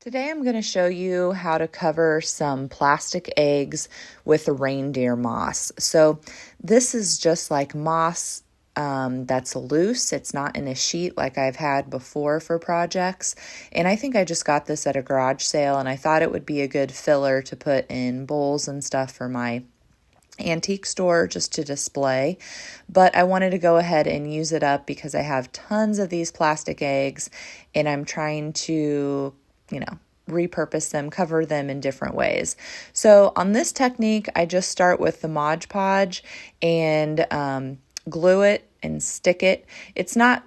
Today I'm going to show you how to cover some plastic eggs with reindeer moss. So this is just like moss that's loose. It's not in a sheet like I've had before for projects. And I think I just got this at a garage sale and I thought it would be a good filler to put in bowls and stuff for my antique store just to display, but I wanted to go ahead and use it up because I have tons of these plastic eggs and I'm trying to, repurpose them, cover them in different ways. So on this technique, I just start with the Mod Podge and glue it and stick it. It's not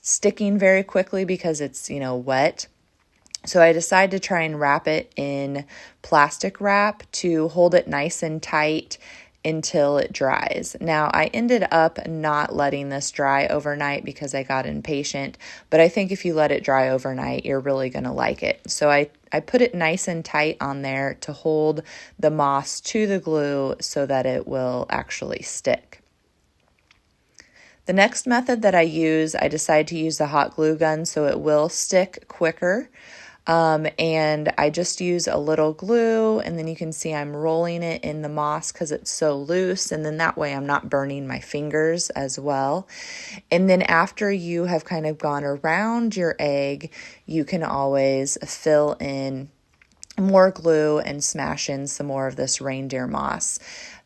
sticking very quickly because it's, wet. So I decided to try and wrap it in plastic wrap to hold it nice and tight until it dries. Now, I ended up not letting this dry overnight because I got impatient, but I think if you let it dry overnight, you're really going to like it. So I put it nice and tight on there to hold the moss to the glue so that it will actually stick. The next method that I decided to use the hot glue gun so it will stick quicker. And I just use a little glue, and then you can see I'm rolling it in the moss because it's so loose, and then that way I'm not burning my fingers as well. And then after you have kind of gone around your egg, you can always fill in more glue and smash in some more of this reindeer moss.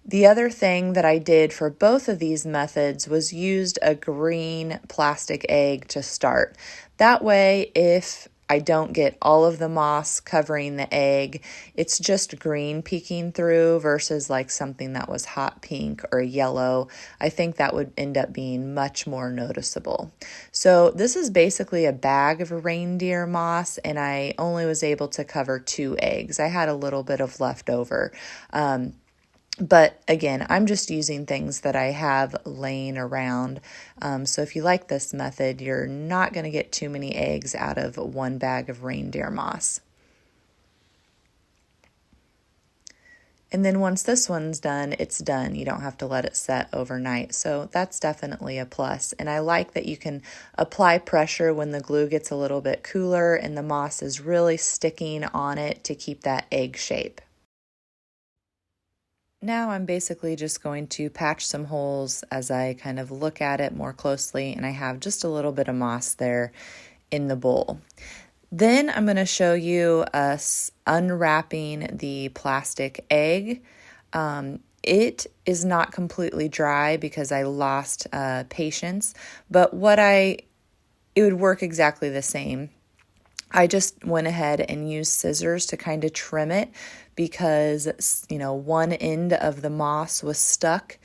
The other thing that I did for both of these methods was used a green plastic egg to start. That way, if I don't get all of the moss covering the egg, it's just green peeking through versus like something that was hot pink or yellow. I think that would end up being much more noticeable. So this is basically a bag of reindeer moss, and I only was able to cover 2 eggs. I had a little bit of leftover. But again, I'm just using things that I have laying around. So if you like this method, you're not going to get too many eggs out of 1 bag of reindeer moss. And then once this one's done, it's done. You don't have to let it set overnight. So that's definitely a plus. And I like that you can apply pressure when the glue gets a little bit cooler and the moss is really sticking on it to keep that egg shape. Now I'm basically just going to patch some holes as I kind of look at it more closely, and I have just a little bit of moss there in the bowl. Then I'm going to show you us unwrapping the plastic egg. It is not completely dry because I lost patience, but it would work exactly the same. I just went ahead and used scissors to kind of trim it because, one end of the moss was stuck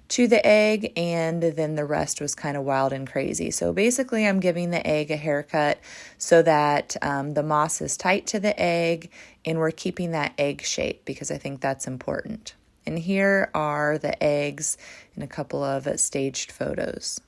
to the egg and then the rest was kind of wild and crazy. So basically I'm giving the egg a haircut so that the moss is tight to the egg and we're keeping that egg shape because I think that's important. And here are the eggs in a couple of staged photos.